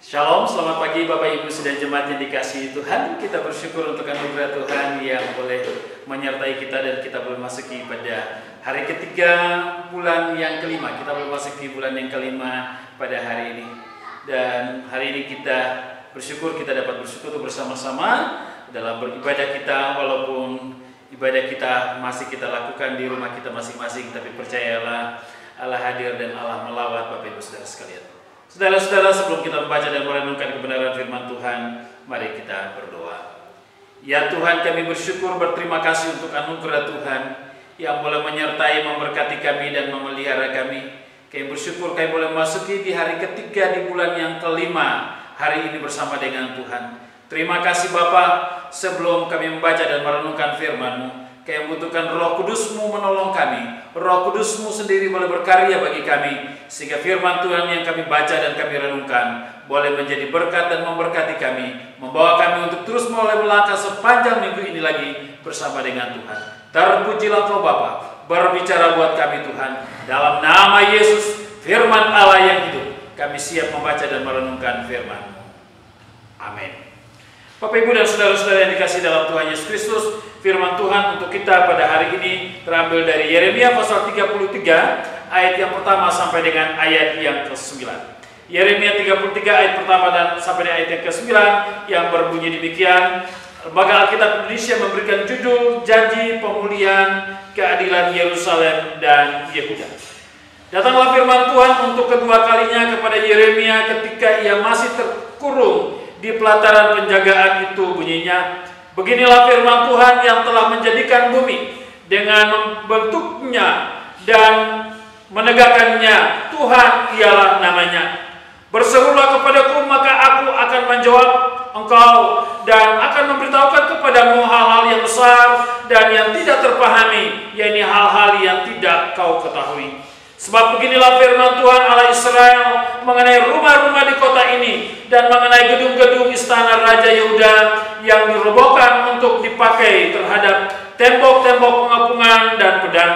Shalom, selamat pagi Bapak Ibu dan jemaat yang dikasihi Tuhan. Kita bersyukur untuk anugerah Tuhan yang boleh menyertai kita dan kita boleh masuki pada hari ketiga bulan yang kelima. Kita boleh masuki bulan yang kelima pada hari ini. Dan hari ini kita bersyukur kita dapat bersekutu bersama-sama dalam beribadah kita, walaupun ibadah kita masih kita lakukan di rumah kita masing-masing, tapi percayalah Allah hadir dan Allah melawat Bapak Ibu Saudara sekalian. Saudara-saudara, sebelum kita membaca dan merenungkan kebenaran firman Tuhan, mari kita berdoa. Ya Tuhan, kami bersyukur berterima kasih untuk anugerah Tuhan yang boleh menyertai, memberkati kami dan memelihara kami. Kami bersyukur kami boleh memasuki di hari ketiga di bulan yang kelima hari ini bersama dengan Tuhan. Terima kasih Bapa, sebelum kami membaca dan merenungkan firman-Mu, kami membutuhkan Roh Kudus-Mu menolong kami. Roh Kudus-Mu sendiri boleh berkarya bagi kami, sehingga firman Tuhan yang kami baca dan kami renungkan boleh menjadi berkat dan memberkati kami, membawa kami untuk terus mulai melangkah sepanjang minggu ini lagi bersama dengan Tuhan. Terpujilah Kau Bapa, berbicara buat kami Tuhan. Dalam nama Yesus, firman Allah yang hidup, kami siap membaca dan merenungkan firman-Mu. Amin. Bapak Ibu dan saudara-saudara yang dikasihi dalam Tuhan Yesus Kristus, firman Tuhan untuk kita pada hari ini terambil dari Yeremia pasal 33 ayat yang pertama sampai dengan ayat yang ke-9. Yeremia 33 ayat pertama dan sampai dengan ayat yang ke-9 yang berbunyi demikian. Lembaga Alkitab Indonesia memberikan judul Janji Pemulihan Keadilan Yerusalem dan Yehuda. Datanglah firman Tuhan untuk kedua kalinya kepada Yeremia ketika ia masih terkurung di pelataran penjagaan itu, bunyinya, beginilah firman Tuhan yang telah menjadikan bumi dengan membentuknya dan menegakkannya. Tuhan ialah namanya. Berserulah kepadaku, maka aku akan menjawab engkau dan akan memberitahukan kepadamu hal-hal yang besar dan yang tidak terpahami, yakni hal-hal yang tidak kau ketahui. Sebab beginilah firman Tuhan Allah Israel mengenai rumah-rumah di kota ini dan mengenai gedung-gedung istana Raja Yehuda yang dirobohkan untuk dipakai terhadap tembok-tembok pengapungan dan pedang.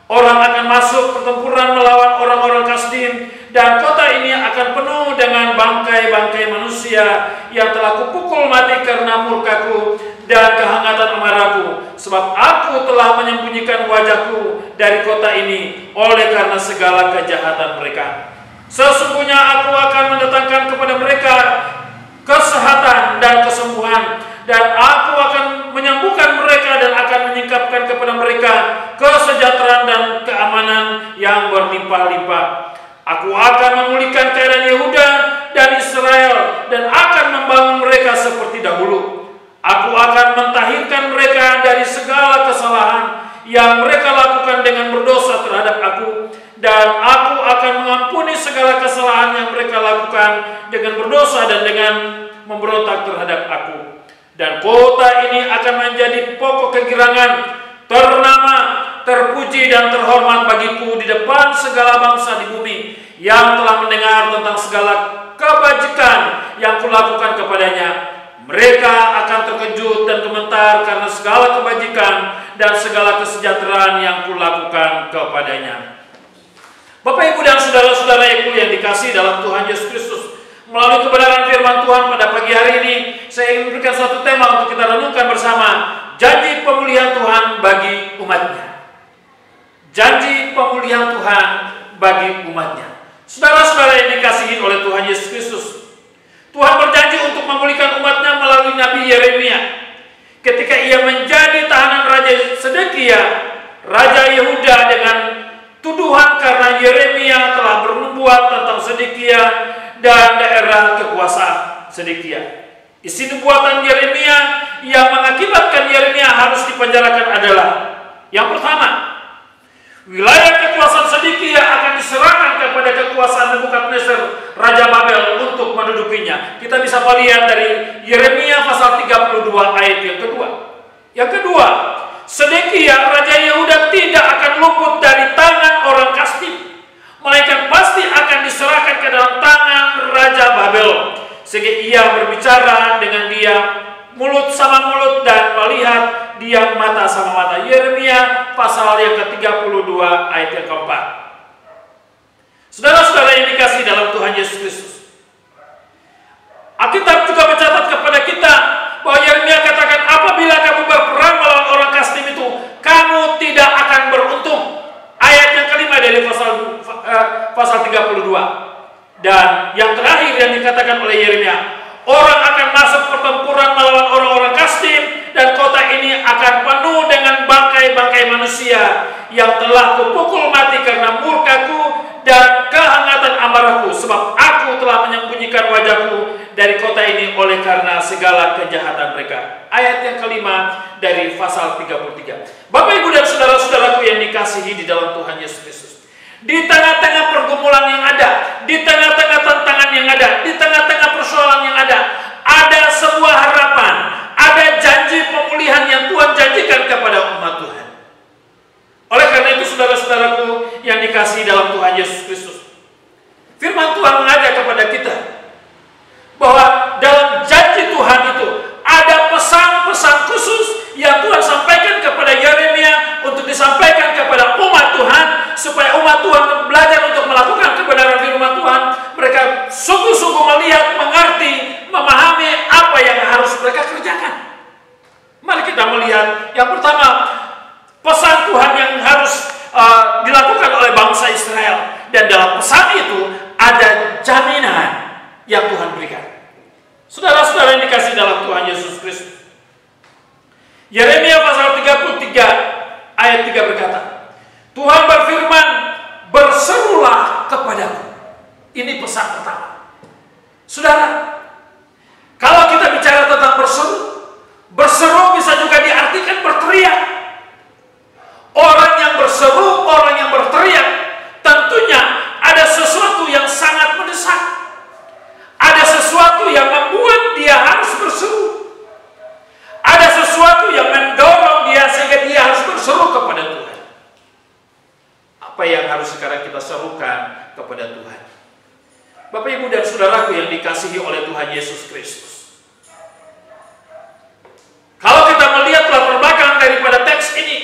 Orang akan masuk pertempuran melawan orang-orang Kasdim dan kota ini akan penuh dengan bangkai-bangkai manusia yang telah kupukul mati karena murkaku dan kehangatan amarahku, sebab aku telah menyembunyikan wajahku dari kota ini oleh karena segala kejahatan mereka. Sesungguhnya aku akan mendatangkan kepada mereka kesehatan dan kesembuhan, dan aku akan menyembuhkan mereka dan akan menyingkapkan kepada mereka kesejahteraan dan keamanan yang berlimpah-limpah. Aku akan memulihkan keadaan Yehuda dan Israel dan akan membangun mereka seperti dahulu. Aku akan mentahirkan mereka dari segala kesalahan yang mereka lakukan dengan berdosa terhadap aku, dan aku akan mengampuni segala kesalahan yang mereka lakukan dengan berdosa dan dengan memberontak terhadap aku. Dan kota ini akan menjadi pokok kegirangan, ternama, terpuji dan terhormat bagiku di depan segala bangsa di bumi yang telah mendengar tentang segala kebajikan yang kulakukan kepadanya. Mereka akan terkejut dan gemetar karena segala kebajikan dan segala kesejahteraan yang kulakukan kepadanya. Bapak Ibu dan saudara-saudara yang dikasihi dalam Tuhan Yesus Kristus, melalui kebenaran firman Tuhan pada pagi hari ini, saya ingin memberikan satu tema untuk kita renungkan bersama. Janji pemulihan Tuhan bagi umatnya. Janji pemulihan Tuhan bagi umatnya. Saudara-saudara yang dikasihi oleh Tuhan Yesus Kristus, Tuhan berjanji untuk memulihkan umatnya melalui Nabi Yeremia. Ketika ia menjadi tahanan Raja Sedekia, Raja Yehuda, dengan tuduhan karena Yeremia telah bernubuat tentang Sedekia dan daerah kekuasaan Sedekia. Isi nubuatan Yeremia yang mengakibatkan Yeremia harus dipenjarakan adalah, yang pertama, wilayah kekuasaan Sedekia akan diserahkan kepada kekuasaan Nebukadnezar Raja Babel untuk mendudukinya. Kita bisa melihat dari Yeremia pasal 32 ayat yang kedua. Yang kedua, Sedekia Raja Yehuda tidak akan luput dari tangan orang Kasdim, melainkan pasti akan diserahkan ke dalam tangan Raja Babel, sehingga ia berbicara dengan dia mulut sama mulut dan melihat dia mata sama mata. Yeremia pasal yang ke-32 ayat yang keempat. Saudara-saudara yang dikasihi dalam Tuhan Yesus Kristus, Alkitab juga mencatat kepada kita bahwa Yeremia katakan, apabila kamu berperang melawan orang Kasdim itu, kamu tidak akan beruntung. Ayat yang kelima dari pasal 32. Dan yang terakhir yang dikatakan oleh Yeremia, orang akan masuk pertempuran melawan orang-orang Kasdim, dan kota ini akan penuh dengan bangkai-bangkai manusia yang telah kupukul mati karena murkaku dan kehangatan amarahku, sebab aku telah menyembunyikan wajahku dari kota ini oleh karena segala kejahatan mereka. Ayat yang kelima dari pasal 33. Bapak, Ibu, dan saudara-saudaraku yang dikasihi di dalam Tuhan Yesus Kristus, di tengah-tengah pergumulan yang ada, di tengah-tengah tantangan yang ada, di tengah-tengah persoalan yang ada sebuah harapan, ada janji pemulihan yang Tuhan janjikan kepada umat Tuhan. Oleh karena itu, saudara-saudaraku yang dikasihi dalam Tuhan Yesus Kristus, firman Tuhan mengajak kepada kita bahwa dalam janji Tuhan itu ada pesan-pesan khusus yang Tuhan sampaikan kepada Yeremia untuk disampaikan kepada umat Tuhan, supaya umat Tuhan belajar untuk melakukan kebenaran firman Tuhan. Mereka sungguh-sungguh melihat, mengerti, memahami apa yang harus mereka kerjakan. Mari kita melihat yang pertama, pesan Tuhan yang harus dilakukan oleh bangsa Israel. Dan dalam pesan itu ada jaminan yang Tuhan berikan. Saudara-saudara yang dikasih dalam Tuhan Yesus Kristus, Yeremia pasal 33 ayat 3 berkata, Tuhan berfirman, berserulah kepadaku. Ini pesan pertama. Saudara, kalau kita bicara tentang berseru, berseru bisa juga diartikan berteriak. Orang yang berseru, orang yang berteriak, tentunya ada sesuatu yang sangat mendesak. Ada sesuatu yang membuat dia harus berseru. Ada sesuatu yang mendorong dia sehingga dia harus berseru kepada Tuhan. Apa yang harus sekarang kita serukan kepada Tuhan? Bapak, Ibu, dan saudaraku yang dikasihi oleh Tuhan Yesus Kristus, kalau kita melihat latar belakang daripada teks ini,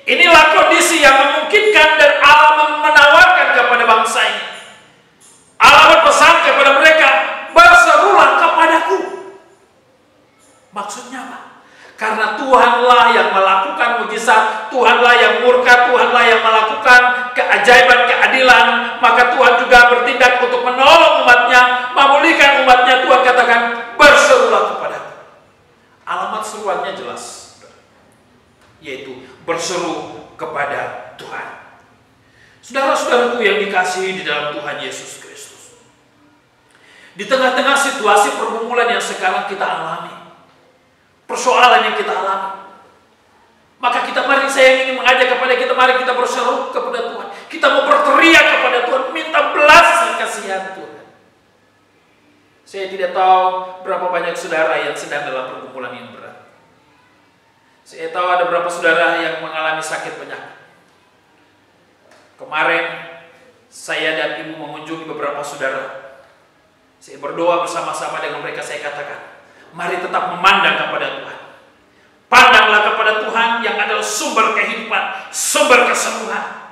inilah kondisi yang memungkinkan dan Allah menawarkan kepada bangsa ini. Allah berpesan kepada mereka, berserulah kepadaku. Maksudnya apa? Karena Tuhanlah yang melakukan mujizat, Tuhanlah yang murka, Tuhanlah yang melakukan keajaiban keadilan, maka Tuhan juga bertindak untuk menolong umatnya, memulihkan umatnya. Tuhan katakan, berserulah kepadaku. Alamat seruannya jelas, yaitu berseru kepada Tuhan. Saudara-saudaraku yang dikasihi di dalam Tuhan Yesus Kristus, di tengah-tengah situasi pergumulan yang sekarang kita alami, persoalan yang kita alami, maka saya ingin mengajak kepada kita, mari kita berseru kepada Tuhan. Kita mau berteriak kepada Tuhan, minta belas kasihan Tuhan. Saya tidak tahu berapa banyak saudara yang sedang dalam pergumulan yang berat. Saya tahu ada beberapa saudara yang mengalami sakit penyakit. Kemarin saya dan ibu mengunjungi beberapa saudara. Saya berdoa bersama-sama dengan mereka. Saya katakan, mari tetap memandang kepada Tuhan. Pandanglah kepada Tuhan yang adalah sumber kehidupan, sumber kesembuhan.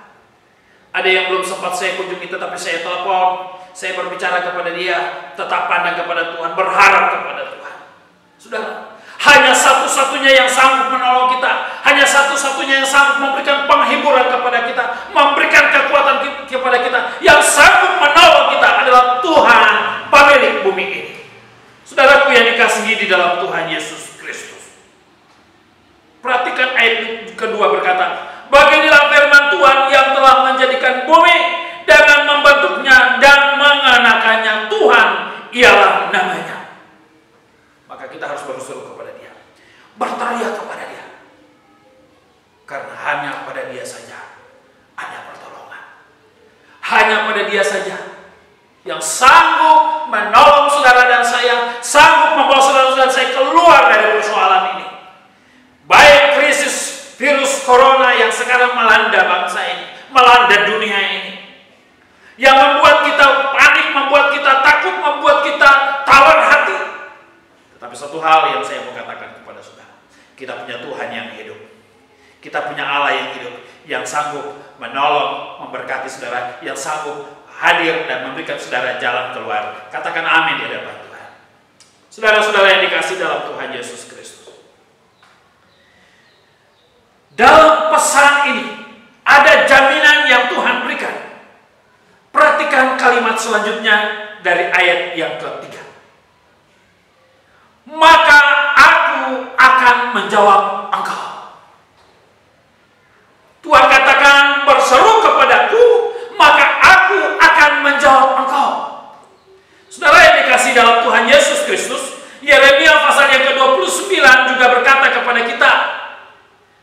Ada yang belum sempat saya kunjungi, tetapi saya telepon, saya berbicara kepada dia, tetap pandang kepada Tuhan, berharap kepada Tuhan. Saudara, hanya satu-satunya yang sanggup menolong kita, hanya satu-satunya yang sanggup memberikan penghiburan kepada kita, memberikan kekuatan kepada kita, yang sanggup menolong kita adalah Tuhan, pemilik bumi ini. Saudaraku yang dikasihi di dalam Tuhan Yesus Kristus, perhatikan ayat kedua berkata, beginilah firman Tuhan yang telah menjadikan bumi dengan membentuknya dan mengenakannya. Tuhan ialah namanya. Maka kita harus berseru kepada dia, berteriak kepada dia, karena hanya pada dia saja ada pertolongan. Hanya pada dia saja yang sanggup menolong saudara dan saya, sanggup membawa saudara-saudara saya keluar dari persoalan ini. Baik krisis virus corona yang sekarang melanda bangsa ini, melanda dunia ini, yang membuat kita panik, membuat kita takut, membuat kita tawar hati. Tetapi satu hal yang saya mau katakan kepada saudara, kita punya Tuhan yang hidup. Kita punya Allah yang hidup, yang sanggup menolong, memberkati saudara, yang sanggup hadir dan memberikan saudara jalan keluar. Katakan amin di hadapan Tuhan. Saudara-saudara yang dikasih dalam Tuhan Yesus Kristus, dalam pesan ini ada jaminan yang Tuhan berikan. Perhatikan kalimat selanjutnya dari ayat yang ketiga. Maka aku akan menjawab engkau. Tuhan katakan, berseru kepadaku, maka aku akan menjawab engkau. Saudara yang dikasih dalam Tuhan Yesus Kristus, Yeremia pasal yang ke-29 juga berkata kepada kita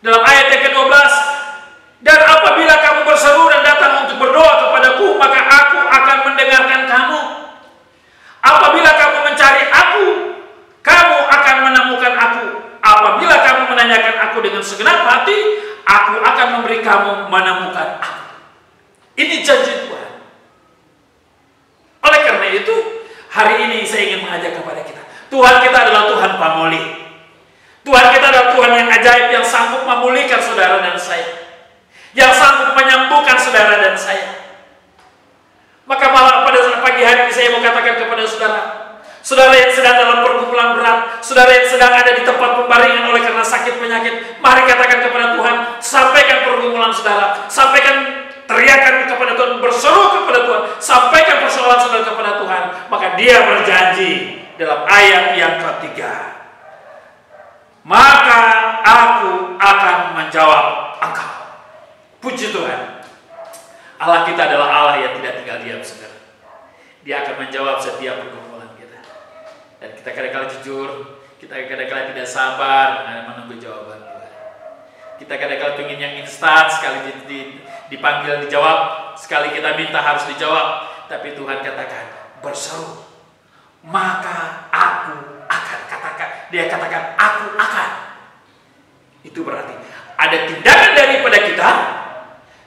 dalam ayat yang ke-12, dan apabila kamu berseru dan datang untuk berdoa kepadaku, maka aku akan mendengarkan kamu. Apabila kamu mencari aku, kamu akan menemukan aku. Apabila kamu menanyakan aku dengan segenap hati, aku akan memberi kamu menemukan aku. Ini janji Tuhan. Oleh karena itu, hari ini saya ingin mengajak kepada kita, Tuhan kita adalah Tuhan pamulih. Tuhan kita adalah Tuhan yang ajaib, yang sanggup memulihkan saudara dan saya, yang sanggup menyembuhkan saudara dan saya. Maka malam pada pagi hari ini saya mau katakan kepada saudara, saudara yang sedang dalam pergumulan berat, saudara yang sedang ada di tempat pembaringan oleh karena sakit penyakit, mari katakan kepada Tuhan, sampaikan pergumulan saudara, sampaikan teriakan kepada Tuhan, berseru kepada Tuhan, sampaikan persoalan saudara kepada Tuhan. Maka Dia berjanji dalam ayat yang ketiga, maka aku akan menjawab engkau. Puji Tuhan, Allah kita adalah Allah yang tidak tinggal diam, saudara. Dia akan menjawab setiap pergumulan kita. Dan kita kadang-kadang jujur, kita kadang-kadang tidak sabar menunggu jawaban Tuhan. Kita kadang-kadang ingin yang instan, sekali dipanggil dijawab, sekali kita minta harus dijawab. Tapi Tuhan katakan, berseru, maka aku akan. Dia katakan, aku akan. Itu berarti ada tindakan daripada kita,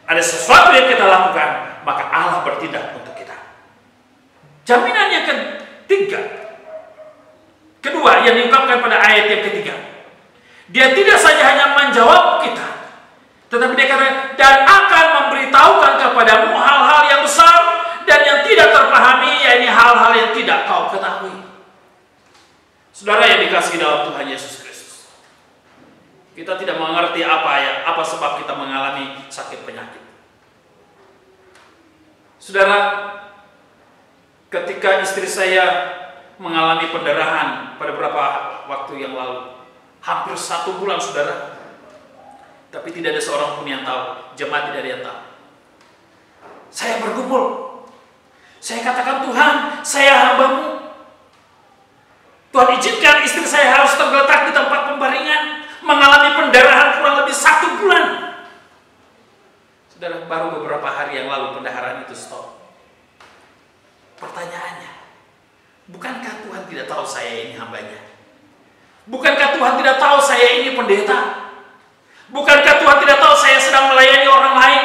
ada sesuatu yang kita lakukan, maka Allah bertindak untuk kita. Jaminan yang kedua yang diungkapkan pada ayat yang ketiga, Dia tidak saja hanya menjawab kita, tetapi Dia katakan, dan akan memberitahukan kepadamu hal-hal yang besar dan yang tidak terpahami, yaitu hal-hal yang tidak kau ketahui. Saudara yang dikasihi dalam Tuhan Yesus Kristus, kita tidak mengerti apa sebab kita mengalami sakit penyakit. Saudara, ketika istri saya mengalami pendarahan pada beberapa waktu yang lalu, hampir 1 bulan, saudara, tapi tidak ada seorang pun yang tahu, jemaat tidak ada yang tahu. Saya bergumul, saya katakan, Tuhan, saya hamba-Mu. Tuhan izinkan istri saya harus tergeletak di tempat pembaringan, mengalami pendarahan kurang lebih 1 bulan. Saudara, baru beberapa hari yang lalu pendarahan itu stop. Pertanyaannya, bukankah Tuhan tidak tahu saya ini hambanya? Bukankah Tuhan tidak tahu saya ini pendeta? Bukankah Tuhan tidak tahu saya sedang melayani orang lain?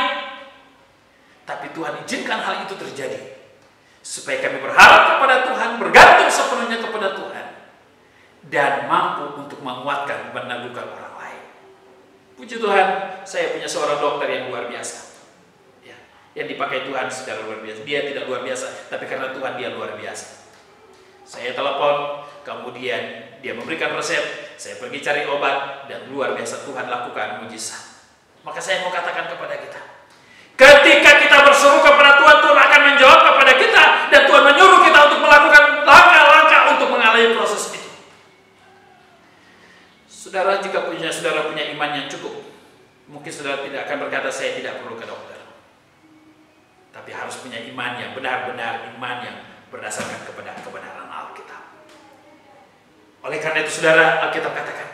Tapi Tuhan izinkan hal itu terjadi, supaya kami berharap kepada Tuhan, bergantung sepenuhnya kepada Tuhan, dan mampu untuk menguatkan, meneguhkan orang lain. Puji Tuhan, saya punya seorang dokter yang luar biasa, ya, yang dipakai Tuhan secara luar biasa. Dia tidak luar biasa, tapi karena Tuhan dia luar biasa. Saya telepon, kemudian dia memberikan resep, saya pergi cari obat, dan luar biasa Tuhan lakukan mujizat. Maka saya mau katakan kepada kita, ketika kita berseru kepada Tuhan, Tuhan akan menjawab kepada kita, dan Tuhan menyuruh kita untuk melakukan langkah-langkah untuk mengalami proses itu. Saudara, jika saudara punya iman yang cukup, mungkin saudara tidak akan berkata, saya tidak perlu ke dokter. Tapi harus punya iman yang benar-benar, iman yang berdasarkan kepada kebenaran Alkitab. Oleh karena itu, saudara, Alkitab katakan,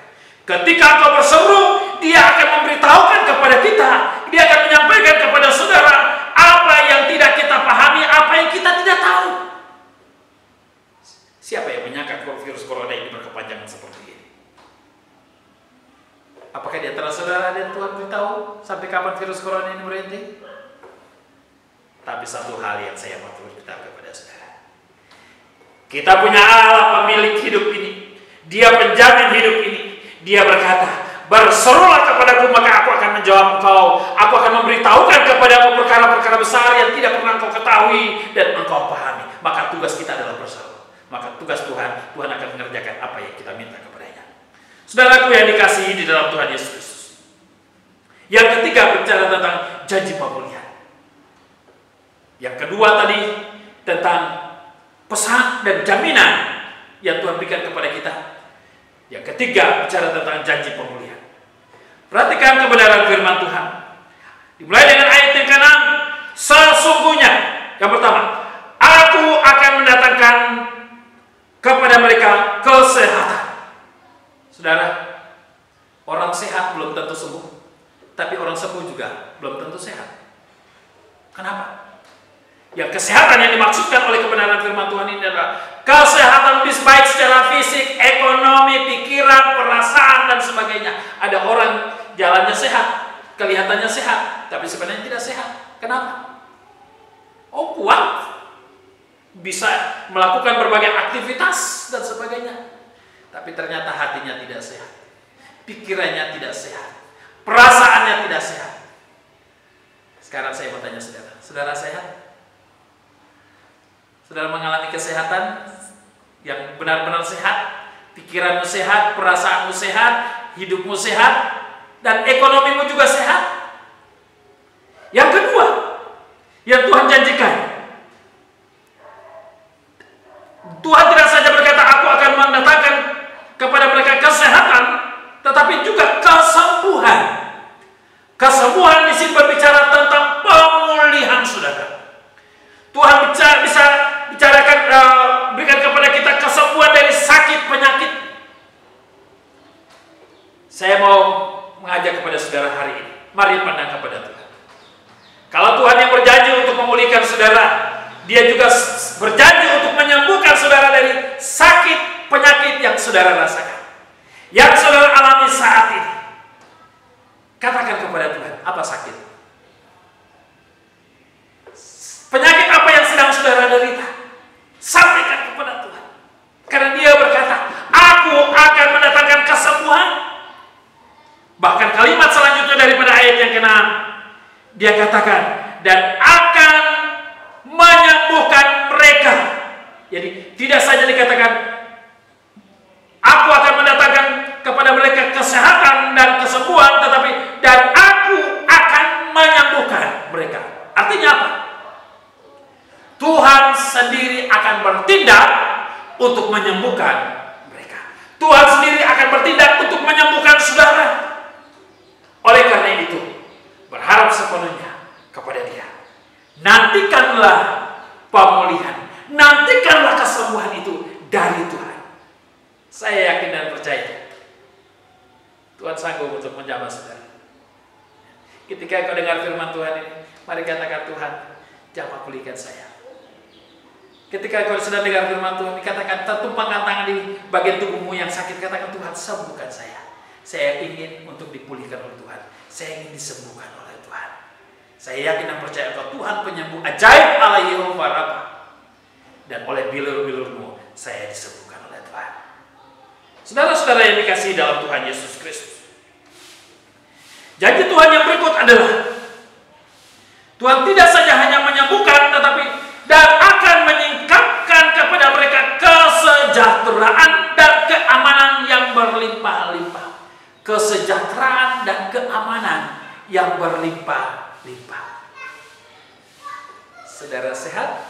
ketika engkau berseru, Dia akan memberitahukan kepada kita, Dia akan menyampaikan kepada saudara apa yang tidak kita pahami, apa yang kita tidak tahu. Siapa yang menyangka kalau virus corona ini berkepanjangan seperti ini? Apakah di antara saudara dan Tuhan beritahu sampai kapan virus corona ini berhenti? Tapi satu hal yang saya mau beritahu kepada saudara, kita punya Allah pemilik hidup ini, Dia penjamin hidup ini. Dia berkata, berserulah kepadaku, maka aku akan menjawab engkau. Aku akan memberitahukan kepadamu perkara-perkara besar yang tidak pernah engkau ketahui dan engkau pahami. Maka tugas kita adalah berseru. maka tugas Tuhan, Tuhan akan mengerjakan apa yang kita minta kepadanya. Saudaraku yang dikasihi di dalam Tuhan Yesus Kristus. Yang ketiga bicara tentang janji pemulihan. Yang kedua tadi tentang pesan dan jaminan yang Tuhan berikan kepada kita. Yang ketiga bicara tentang janji pemulihan. Perhatikan kebenaran firman Tuhan. Dimulai dengan ayat yang ke-6. Sesungguhnya, yang pertama, aku akan mendatangkan kepada mereka kesehatan. Saudara, orang sehat belum tentu sembuh, tapi orang sembuh juga belum tentu sehat. Kenapa? Yang kesehatan yang dimaksudkan oleh kebenaran firman Tuhan ini adalah kesehatan baik secara fisik, ekonomi, pikiran, perasaan, dan sebagainya. Ada orang jalannya sehat, kelihatannya sehat, tapi sebenarnya tidak sehat. Kenapa? Oh, kuat, bisa melakukan berbagai aktivitas dan sebagainya, tapi ternyata hatinya tidak sehat, pikirannya tidak sehat, perasaannya tidak sehat. Sekarang saya mau tanya saudara, saudara sehat? Saudara mengalami kesehatan yang benar-benar sehat, pikiranmu sehat, perasaanmu sehat, hidupmu sehat, dan ekonomimu juga sehat? Yang kedua, yang Tuhan janjikan, Tuhan tidak saja berkata, aku akan mendatangkan kepada mereka kesehatan, tetapi juga kesembuhan. Kesembuhan di sini berbicara tentang pemulihan, saudara. Tuhan bisa bicarakan, berikan kepada kita kesembuhan dari sakit penyakit. Saya mau mengajak kepada saudara hari ini, mari pandang kepada Tuhan. Kalau Tuhan yang berjanji untuk memulihkan saudara, Dia juga berjanji untuk menyembuhkan saudara dari sakit penyakit yang saudara rasakan, yang saudara alami saat ini. Katakan kepada Tuhan, apa sakit? Penyakit apa yang sedang saudara derita? Sampaikan kepada Tuhan. Karena Dia berkata, aku akan mendatangkan kesembuhan. Bahkan kalimat selanjutnya daripada ayat yang ke-6, Dia katakan, dan akan menyembuhkan mereka. Jadi tidak saja dikatakan, aku akan mendatangkan kepada mereka kesehatan dan kesembuhan, tetapi dan aku akan menyembuhkan mereka. Artinya apa? Tuhan sendiri akan bertindak untuk menyembuhkan mereka. Tuhan sendiri akan bertindak untuk menyembuhkan saudara. Oleh karena itu, berharap sepenuhnya kepada Dia. Nantikanlah pemulihan, nantikanlah kesembuhan itu dari Tuhan. Saya yakin dan percaya Tuhan sanggup untuk menjamah saudara. Ketika kau dengar firman Tuhan ini, mari katakan, Tuhan, jamah pulihkan saya. Ketika kau sedang dengar firman Tuhan, katakan, tertumpangkan tangan di bagian tubuhmu yang sakit, katakan, Tuhan, sembuhkan saya. Saya ingin untuk dipulihkan oleh Tuhan. Saya ingin disembuhkan oleh Tuhan. Saya yakin dan percaya bahwa Tuhan penyembuh ajaib Allah Yehova Rafa. Dan oleh bilur-bilurmu, saya disembuhkan oleh Tuhan. Saudara-saudara yang dikasihi dalam Tuhan Yesus Kristus, janji Tuhan yang berikut adalah, Tuhan tidak saja hanya menyembuhkan, tetapi dan akan menyingkapkan kepada mereka kesejahteraan dan keamanan yang berlimpah-limpah. Kesejahteraan dan keamanan yang berlimpah-limpah. Saudara sehat,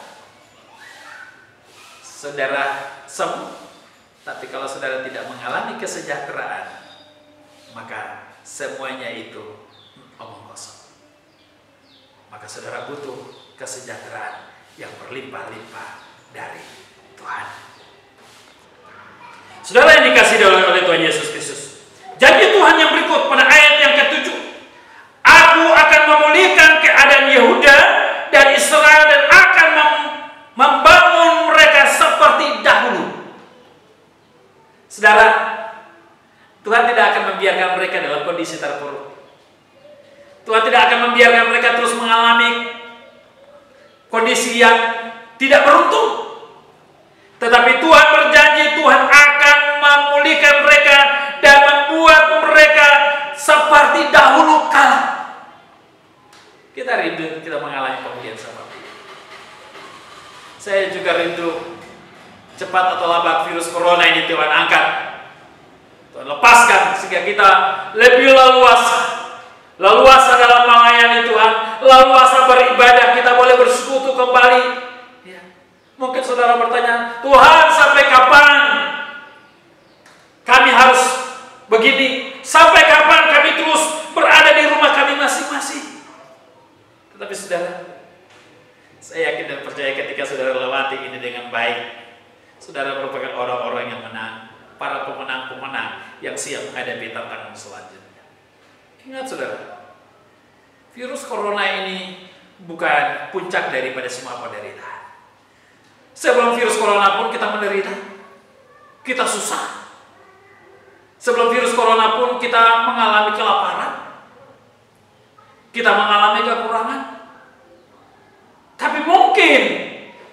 saudara sembuh, tapi kalau saudara tidak mengalami kesejahteraan, maka semuanya itu omong kosong. Maka saudara butuh kesejahteraan yang berlimpah-limpah dari Tuhan. Saudara yang dikasihi oleh Tuhan Yesus Kristus, janji Tuhan yang berikut pada ayat yang ke-7, aku akan memulihkan keadaan Yehuda dan Israel dan akan membangun mereka seperti dahulu. Saudara, Tuhan tidak akan membiarkan mereka dalam kondisi terpuruk. Tuhan tidak akan membiarkan mereka terus mengalami kondisi yang tidak beruntung. Tetapi Tuhan berjanji, Tuhan akan memulihkan mereka dan membuat mereka seperti dahulu kala. Kita rindu kita mengalami pemulihan seperti itu. Saya juga rindu cepat atau lambat virus corona ini Tuhan angkat. Tuhan lepaskan sehingga kita lebih leluasa dalam melayani Tuhan, leluasa beribadah, kita boleh bersekutu kembali. Ya. Mungkin saudara bertanya, Tuhan sampai kapan kami harus begini? Sampai kapan kami terus berada di rumah kami masing-masing? Tetapi saudara, saya yakin dan percaya ketika saudara lewati ini dengan baik, saudara merupakan orang-orang yang menang, para pemenang-pemenang yang siap menghadapi tantangan selanjutnya. Ingat saudara, virus corona ini bukan puncak daripada semua penderitaan. Sebelum virus corona pun kita menderita, kita susah. Sebelum virus corona pun kita mengalami kelaparan, kita mengalami kekurangan. Tapi mungkin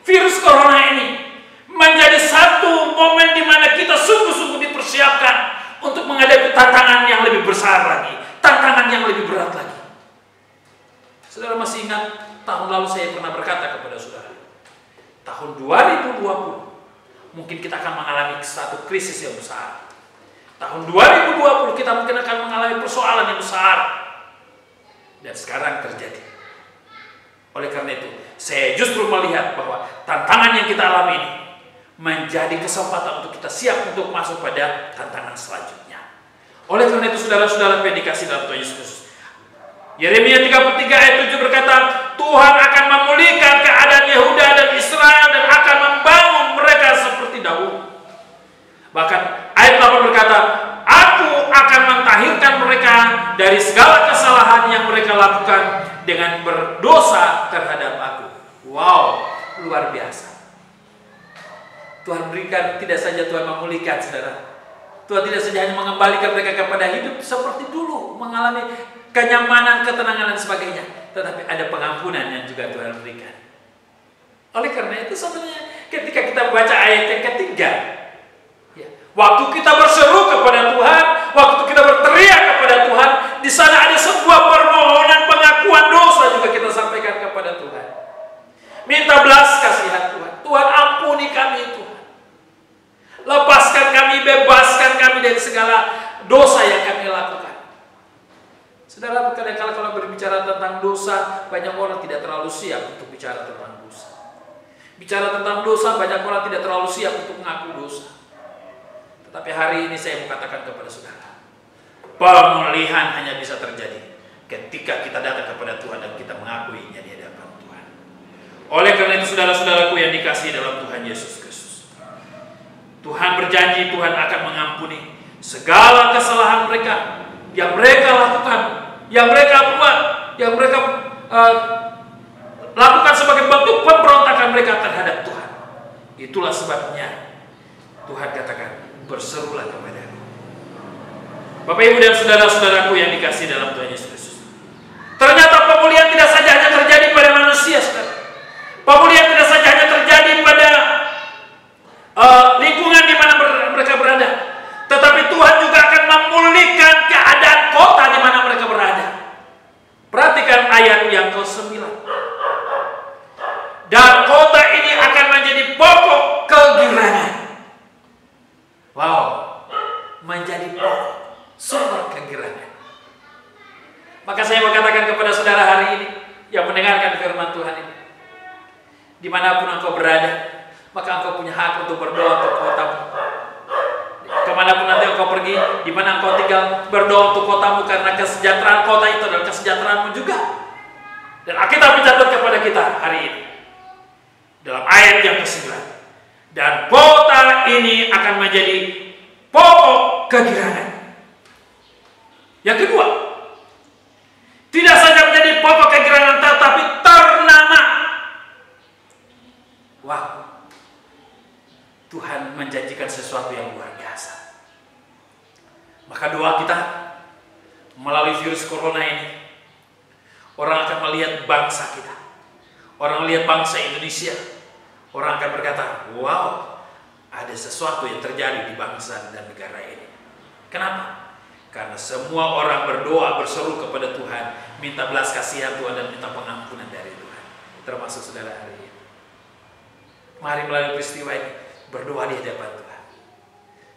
virus corona ini menjadi satu momen di mana kita sungguh-sungguh dipersiapkan untuk menghadapi tantangan yang lebih besar lagi, tantangan yang lebih berat lagi. Saudara masih ingat tahun lalu saya pernah berkata kepada saudara, tahun 2020 mungkin kita akan mengalami satu krisis yang besar. Tahun 2020 kita mungkin akan mengalami persoalan yang besar. Dan sekarang terjadi. Oleh karena itu, saya justru melihat bahwa tantangan yang kita alami ini menjadi kesempatan untuk kita siap untuk masuk pada tantangan selanjutnya. Oleh karena itu saudara-saudara yang dikasihi dalam Tuhan Yesus Kristus, Yeremia 33 ayat 7 berkata, Tuhan akan memulihkan keadaan Yehuda dan Israel dan akan membangun mereka seperti dahulu. Bahkan ayat 8 berkata, Aku akan mentahirkan mereka dari segala kesalahan yang mereka lakukan dengan berdosa terhadap Aku. Wow, luar biasa. Tuhan berikan, tidak saja Tuhan memulihkan saudara, Tuhan tidak saja hanya mengembalikan mereka kepada hidup seperti dulu, mengalami kenyamanan, ketenangan dan sebagainya, tetapi ada pengampunan yang juga Tuhan berikan. Oleh karena itu sebenarnya ketika kita baca ayat yang ketiga, ya, waktu kita berseru kepada Tuhan, waktu kita berteriak kepada Tuhan, di sana ada sebuah permohonan pengakuan dosa juga kita sampaikan kepada Tuhan. Minta belas kasihan Tuhan. Tuhan ampuni kami Tuhan. Lepaskan kami, bebaskan kami dari segala dosa yang kami lakukan. Saudara, kadang-kadang kalau berbicara tentang dosa, banyak orang tidak terlalu siap untuk bicara tentang dosa. Bicara tentang dosa, banyak orang tidak terlalu siap untuk mengaku dosa. Tetapi hari ini saya mau katakan kepada saudara, pemulihan hanya bisa terjadi ketika kita datang kepada Tuhan dan kita mengakuinya di hadapan Tuhan. Oleh karena itu saudara-saudaraku yang dikasihi dalam Tuhan Yesus Kristus, Tuhan berjanji Tuhan akan mengampuni segala kesalahan mereka yang mereka lakukan, yang mereka buat, yang mereka lakukan sebagai bentuk pemberontakan mereka terhadap Tuhan. Itulah sebabnya Tuhan katakan, berserulah kepada Aku. Bapak Ibu dan saudara-saudaraku yang dikasihi dalam Tuhan Yesus Kristus, ternyata pemulihan tidak saja hanya terjadi pada manusia, saudara. Pemulihan tidak saja hanya terjadi pada lingkungan di mana mereka berada, tetapi Tuhan juga akan memulihkan keadaan kota di mana mereka berada. Perhatikan ayat yang ke-9. Dan kota ini akan menjadi pokok kegirangan. Wow, menjadi pokok sumber kegirangan. Maka saya mau katakan kepada saudara hari ini yang mendengarkan firman Tuhan ini, dimanapun engkau berada, maka engkau punya hak untuk berdoa untuk kotamu. Kemanapun nanti engkau pergi, di mana engkau tinggal, berdoa untuk kotamu, karena kesejahteraan kota itu adalah kesejahteraanmu juga. Dan Alkitab mencatat kepada kita hari ini dalam ayat yang ke-9, dan kota ini akan menjadi pokok kegirangan. Yang kedua, tidak saja menjadi pokok kegirangan, tetapi ternama. Wow, Tuhan menjanjikan sesuatu yang luar biasa. Maka doa kita melalui virus corona ini, orang akan melihat bangsa kita, orang melihat bangsa Indonesia, orang akan berkata, wow, ada sesuatu yang terjadi di bangsa dan negara ini. Kenapa? Karena semua orang berdoa, berseru kepada Tuhan, minta belas kasihan Tuhan dan minta pengampunan dari Tuhan. Termasuk saudara hari ini. Mari melalui peristiwa ini, berdoa di hadapan Tuhan.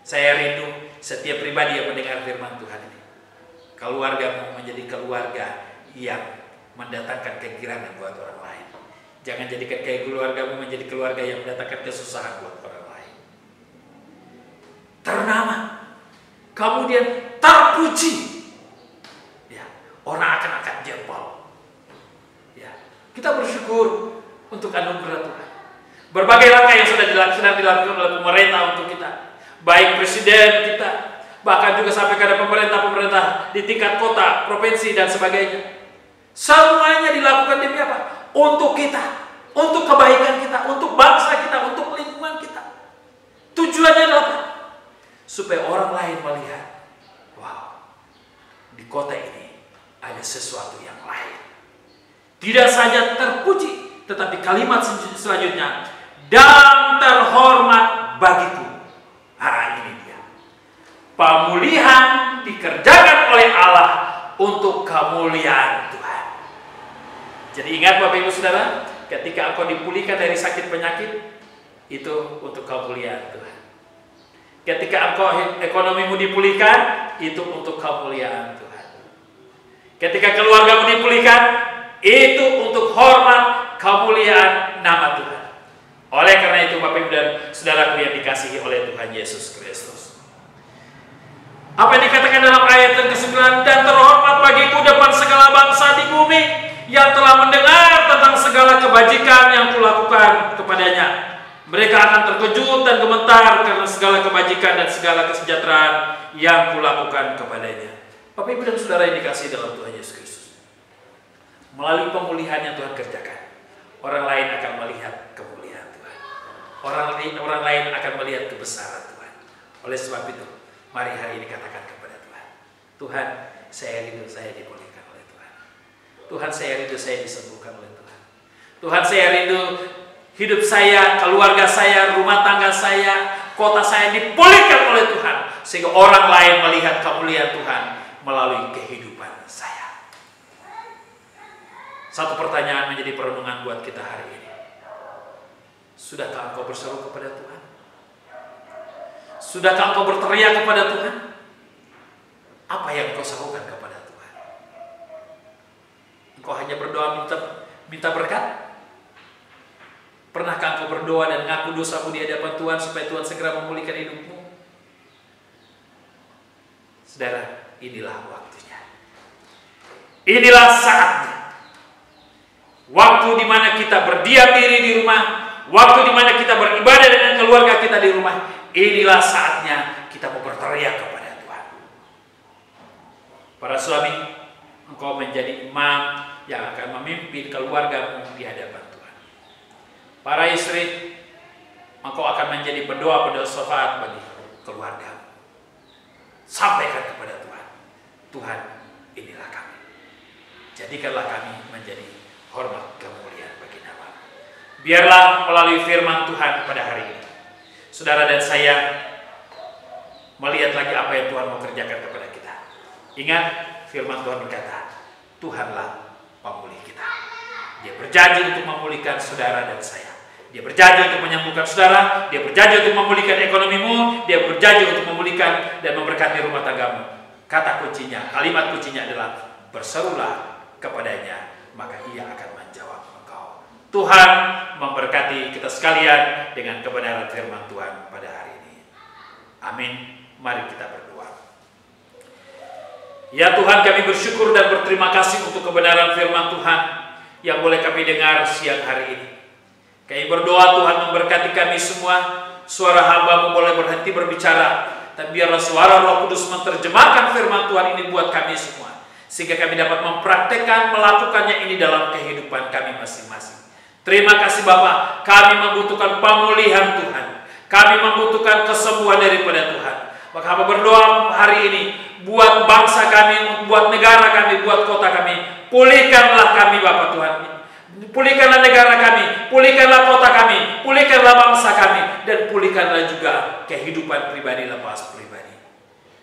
Saya rindu setiap pribadi yang mendengar firman Tuhan ini, keluargamu menjadi keluarga yang mendatangkan kegirangan buat orang lain. Jangan jadikan keluargamu menjadi keluarga yang mendatangkan kesusahan buat orang lain. Ternama, kemudian terpuji. Ya, orang akan angkat jempol. Ya, kita bersyukur untuk anugerah Tuhan. Berbagai langkah yang sudah dilakukan oleh pemerintah untuk kita, baik presiden kita, bahkan juga sampai kepada pemerintah di tingkat kota, provinsi dan sebagainya. Semuanya dilakukan demi apa? Untuk kita, untuk kebaikan kita, untuk bangsa kita, untuk lingkungan kita. Tujuannya adalah apa? Supaya orang lain melihat, wow, di kota ini ada sesuatu yang lain. Tidak saja terpuji, tetapi kalimat selanjutnya, dan terhormat bagiku. Ini dia. Pemulihan dikerjakan oleh Allah untuk kemuliaan Tuhan. Jadi ingat Bapak Ibu Saudara, ketika engkau dipulihkan dari sakit penyakit, itu untuk kemuliaan Tuhan. Ketika engkau ekonomimu dipulihkan, itu untuk kemuliaan Tuhan. Ketika keluargamu dipulihkan, itu untuk hormat kemuliaan nama Tuhan. Oleh karena itu Bapak Ibu dan Saudaraku yang dikasihi oleh Tuhan Yesus Kristus, apa yang dikatakan dalam ayat yang ke-9, dan terhormat bagiku depan segala bangsa di bumi yang telah mendengar tentang segala kebajikan yang kulakukan kepadanya. Mereka akan terkejut dan gemetar karena segala kebajikan dan segala kesejahteraan yang kulakukan kepadanya. Bapak Ibu dan Saudara yang dikasihi dalam Tuhan Yesus Kristus, melalui pemulihan yang Tuhan kerjakan, orang lain akan melihat kemuliaan Tuhan. Orang lain akan melihat kebesaran Tuhan. Oleh sebab itu, mari hari ini katakan kepada Tuhan, Tuhan, saya rindu saya dipulihkan oleh Tuhan. Tuhan, saya rindu saya disembuhkan oleh Tuhan. Tuhan, saya rindu hidup saya, keluarga saya, rumah tangga saya, kota saya dipulihkan oleh Tuhan. Sehingga orang lain melihat kemuliaan Tuhan melalui kehidupan saya. Satu pertanyaan menjadi perenungan buat kita hari ini. Sudahkah engkau berseru kepada Tuhan? Sudahkah engkau berteriak kepada Tuhan? Apa yang engkau serukan kepada Tuhan? Engkau hanya berdoa minta berkat? Pernahkah engkau berdoa dan ngaku dosamu di hadapan Tuhan supaya Tuhan segera memulihkan hidupmu? Saudara, inilah waktunya. Inilah saatnya. Waktu di mana kita berdiam diri di rumah, waktu di mana kita beribadah dengan keluarga kita di rumah, inilah saatnya kita mau berteriak kepada Tuhan. Para suami, engkau menjadi imam yang akan memimpin keluargamu di hadapan Tuhan. Para istri, engkau akan menjadi pendoa syafaat bagi keluargamu. Sampaikan kepada Tuhan, Tuhan, inilah kami. Jadikanlah kami menjadi hormat kemuliaan bagi nama. Biarlah melalui firman Tuhan pada hari ini, saudara dan saya melihat lagi apa yang Tuhan mau kerjakan kepada kita. Ingat, firman Tuhan berkata, Tuhanlah pemulih kita. Dia berjanji untuk memulihkan saudara dan saya. Dia berjanji untuk menyembuhkan saudara. Dia berjanji untuk memulihkan ekonomimu. Dia berjanji untuk memulihkan dan memberkati rumah tanggamu. Kata kuncinya, kalimat kuncinya adalah berserulah kepadanya, maka ia akan menjawab engkau. Tuhan memberkati kita sekalian dengan kebenaran firman Tuhan pada hari ini. Amin. Mari kita berdoa. Ya Tuhan, kami bersyukur dan berterima kasih untuk kebenaran firman Tuhan yang boleh kami dengar siang hari ini. Kami berdoa Tuhan memberkati kami semua. Suara hamba-Mu boleh berhenti berbicara, tapi biarlah suara Roh Kudus menerjemahkan firman Tuhan ini buat kami semua, sehingga kami dapat mempraktekkan, melakukannya ini dalam kehidupan kami masing-masing. Terima kasih Bapa, kami membutuhkan pemulihan Tuhan. Kami membutuhkan kesembuhan daripada Tuhan. Maka hamba berdoa hari ini, buat bangsa kami, buat negara kami, buat kota kami. Pulihkanlah kami Bapa Tuhan. Pulihkanlah negara kami, pulihkanlah kota kami, pulihkanlah bangsa kami, dan pulihkanlah juga kehidupan pribadi lepas pribadi.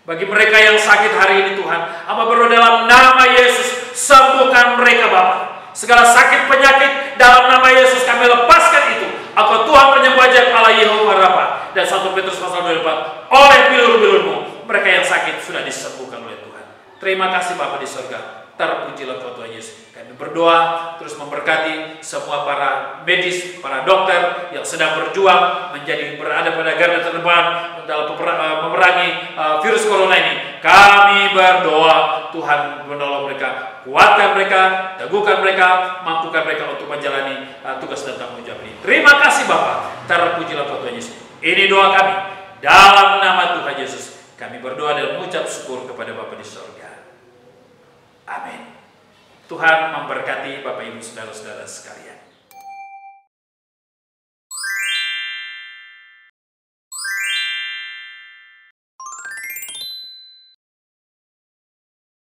Bagi mereka yang sakit hari ini Tuhan, hamba berdoa dalam nama Yesus, sembuhkan mereka Bapa. Segala sakit penyakit dalam nama Yesus kami lepaskan itu. Aku Tuhan penyembuh ajaib, Allah Yehova Rafa. Dan 1 Petrus pasal 24, oleh bilur-bilurmu mereka yang sakit sudah disembuhkan oleh Tuhan. Terima kasih Bapa di surga. Terpujilah Kau Tuhan Yesus. Kami berdoa terus memberkati semua para medis, para dokter yang sedang berjuang berada pada garda terdepan dalam memerangi virus corona ini. Kami berdoa Tuhan menolong mereka, kuatkan mereka, teguhkan mereka, mampukan mereka untuk menjalani tugas dan tanggung jawab ini. Terima kasih Bapa. Terpujilah Kau Tuhan Yesus. Ini doa kami dalam nama Tuhan Yesus. Kami berdoa dan mengucap syukur kepada Bapa di surga. Amin. Tuhan memberkati Bapak Ibu Saudara-saudara sekalian.